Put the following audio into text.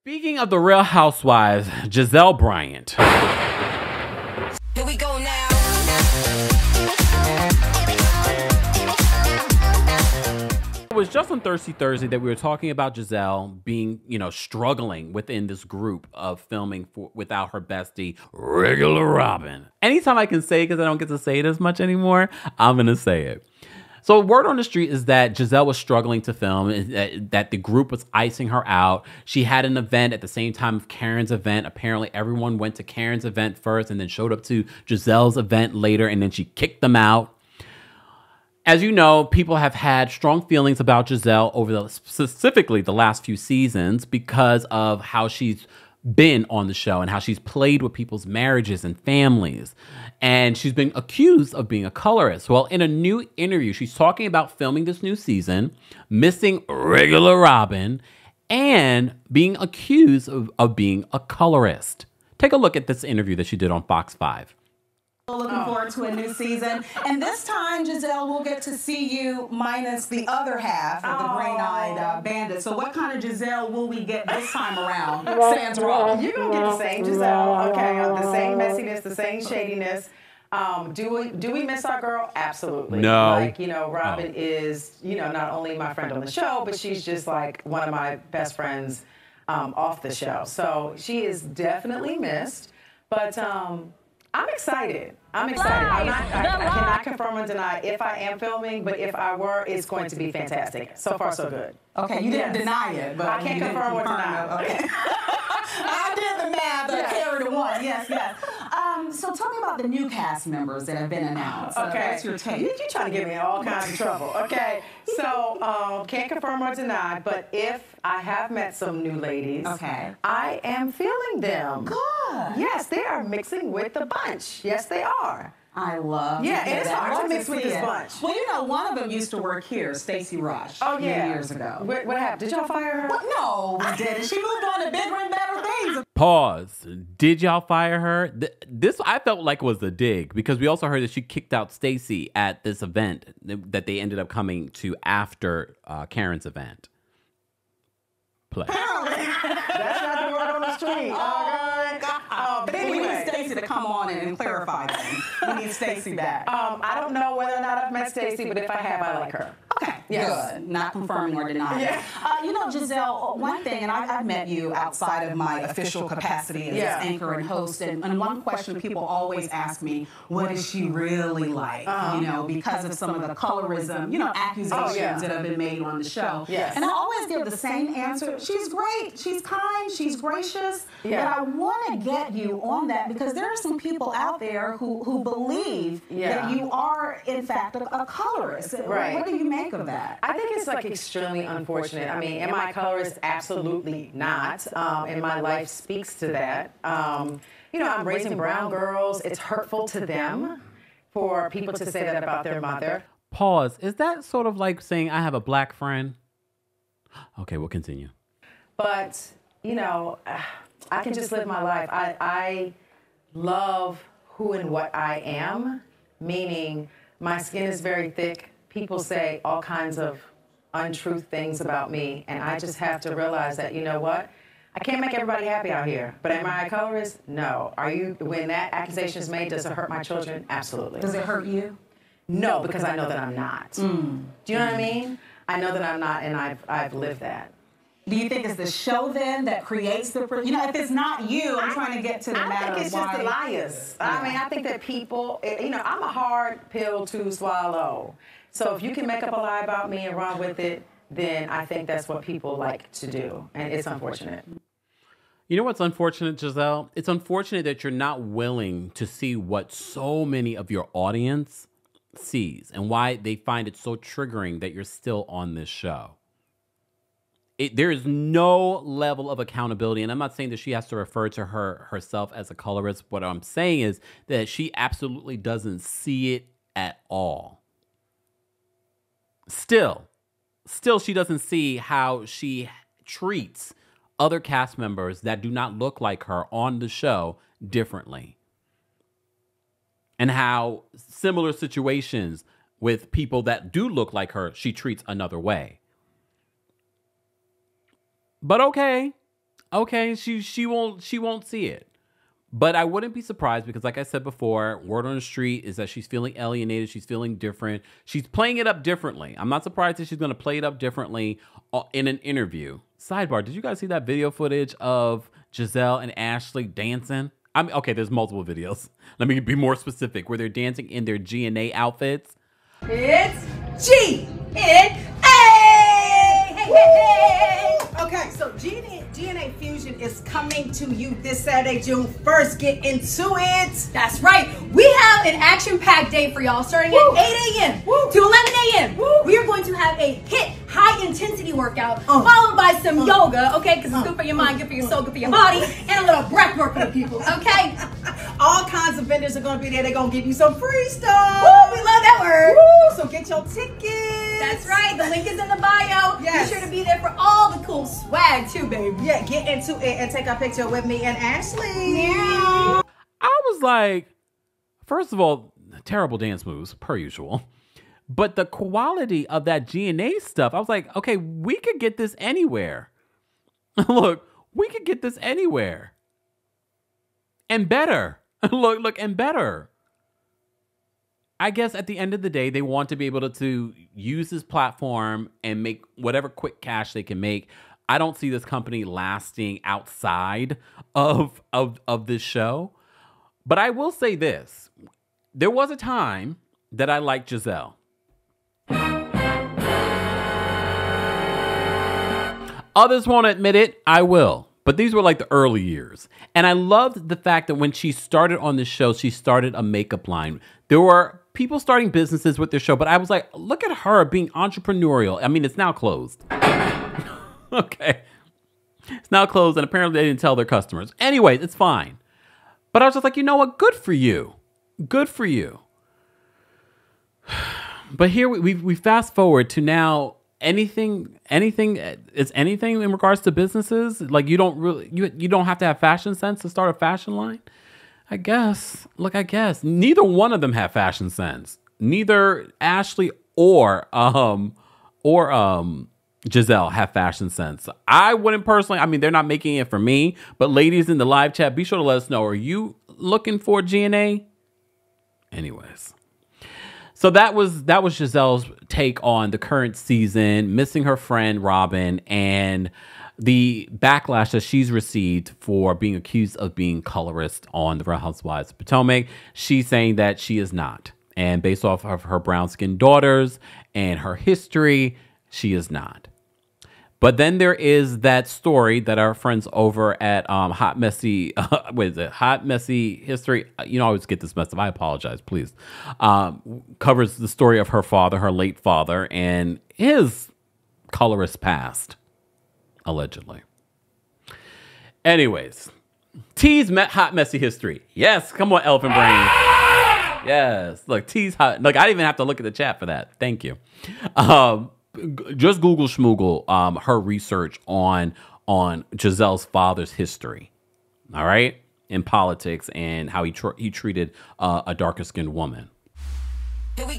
Speaking of the Real Housewives, Gizelle Bryant. Here we go now. It was just on Thirsty Thursday that we were talking about Gizelle being, struggling within this group of filming without her bestie, Regular Robin. Anytime I can say it, because I don't get to say it as much anymore, I'm going to say it. So word on the street is that Gizelle was struggling to film, that the group was icing her out. She had an event at the same time of Karen's event. Apparently everyone went to Karen's event first and then showed up to Gizelle's event later, and then she kicked them out. As you know, people have had strong feelings about Gizelle over specifically the last few seasons because of how she's been on the show and how she's played with people's marriages and families. And she's been accused of being a colorist. Well, in a new interview, she's talking about filming this new season, missing Regular Robin, and being accused of being a colorist. Take a look at this interview that she did on Fox 5. Looking forward to a new season. And this time, Gizelle, we'll get to see you minus the other half of the green-eyed bandit. So what kind of Gizelle will we get this time around? Sans RHOP. You're going to get the same Gizelle, okay? The same messiness, the same shadiness. Do we miss our girl? Absolutely. No. Like, Robin is, not only my friend on the show, but she's just like one of my best friends off the show. So she is definitely missed. But I'm excited. I cannot confirm or deny if I am filming, but if I were, it's going to be fantastic. So far, so good. Okay, you didn't deny it, but I can't confirm or deny. Okay. I did the math. I carried the one. Yes, yes. So tell me about the new cast members that have been announced. Okay. What's your take? You're trying to get me in all kinds of trouble. Okay. So can't confirm or deny, but if I have met some new ladies, okay, I am feeling them. Good. Yes, they are mixing with the bunch. Yes, they are. I love and it's hard to mix with this bunch. Well, one of them used to work here, Stacey Rusch. Oh, yeah. Years ago. What happened? Did y'all fire her? Well, no, we didn't. She moved on to bigger and better things. Pause. Did y'all fire her? This I felt like was a dig, because we also heard that she kicked out Stacey at this event that they ended up coming to after Karen's event. Play. That's not the word on the street. But anyway, we need Stacey to come on and clarify things. We need Stacey back. I don't know whether or not I've met Stacey, but if I have, I like her. Okay, yes. Good. Not confirming or denying. Yeah. Gizelle, one thing, and I've met you outside of my official capacity as anchor and host, and one question people always ask me, what is she really like? Because of some of the colorism, accusations that have been made on the show. Yes. And I always give the same answer. She's great. She's kind. She's gracious. Yeah. But I want to get you on that, because there are some people out there who believe that you are, in fact, a colorist. Right. What do you make of that? I think it's extremely unfortunate. I mean, am I a colorist? Absolutely not. And my life speaks to that. I'm raising brown girls. It's hurtful to them for people to say that about their mother. Pause. Is that sort of like saying I have a black friend? Okay, we'll continue. But, I can just live my life. I love who and what I am, meaning my skin is very thick. People say all kinds of untruth things about me, and I just have to realize that, I can't make everybody happy out here. But am I a colorist? No. When that accusation is made, does it hurt my children? Absolutely. Does it hurt you? No, because I know that I'm not. Do you know what I mean? I know that I'm not, and I've lived that. Do you think it's the show then that creates the, if it's not you, I'm trying to get to the matter of why. I think it's just the liars. Yeah. I mean, I think that people, I'm a hard pill to swallow. So if you can make up a lie about me and run with it, then I think that's what people like to do. And it's unfortunate. You know what's unfortunate, Gizelle? It's unfortunate that you're not willing to see what so many of your audience sees and why they find it so triggering that you're still on this show. There is no level of accountability, and I'm not saying that she has to refer to herself as a colorist. What I'm saying is that she absolutely doesn't see it at all. Still, she doesn't see how she treats other cast members that do not look like her on the show differently. And how similar situations with people that do look like her, she treats another way. But okay, Okay, she won't see it. But I wouldn't be surprised because, like I said before, word on the street is that she's feeling alienated. She's feeling different. She's playing it up differently. I'm not surprised that she's going to play it up differently in an interview. Sidebar, did you guys see that video footage of Gizelle and Ashley dancing? Okay, there's multiple videos. Let me be more specific, where they're dancing in their G&A outfits. It's G-N-A! Hey, hey, hey! Okay, so GNA Fusion is coming to you this Saturday, June 1st. Get into it. That's right. We have an action-packed day for y'all starting at 8 a.m. to 11 a.m. We are going to have a HIIT high-intensity workout followed by some yoga, okay? Because it's good for your mind, good for your soul, good for your body, and a little breath work for the people, okay? All kinds of vendors are going to be there. They're going to give you some free stuff. Woo, we love that word. Woo, so get your tickets. That's right. The link is in the bio. Yes. Be sure to be there for all the cool swag too, baby. Yeah, get into it and take a picture with me and Ashley. Yeah. I was like, first of all, terrible dance moves, per usual. But the quality of that G&A stuff, I was like, okay, we could get this anywhere. Look, we could get this anywhere. And better. Look, and better. I guess at the end of the day, they want to be able to use this platform and make whatever quick cash they can make. I don't see this company lasting outside of this show. But I will say this. There was a time that I liked Gizelle. Others won't admit it. I will. But these were like the early years. And I loved the fact that when she started on this show, she started a makeup line. There were people starting businesses with their show, but I was like, look at her being entrepreneurial. I mean, it's now closed. Okay. It's now closed, and apparently they didn't tell their customers. Anyways, it's fine. But I was just like, you know what? Good for you. Good for you. But here we fast forward to now. Anything in regards to businesses, like you don't have to have fashion sense to start a fashion line. I guess. Look, I guess neither one of them have fashion sense. Neither Ashley or Gizelle have fashion sense. I wouldn't personally. I mean, they're not making it for me. But ladies in the live chat, be sure to let us know. Are you looking for G&A? Anyways. So that was Gizelle's take on the current season, missing her friend Robin, and the backlash that she's received for being accused of being colorist on the Real Housewives of Potomac. She's saying that she is not. And based off of her brown-skinned daughters and her history, she is not. But then there is that story that our friends over at Hot Messy History, you know, I always get this messed up. I apologize, please. Covers the story of her father, her late father, and his colorist past, allegedly. Anyways, T's Hot Messy History. Yes, come on, Elephant Brain. Yes, look, T's hot. Look, I didn't even have to look at the chat for that. Thank you. Just Google schmoogle her research on Gizelle's father's history, all right, in politics and how he treated a darker skinned woman. Here we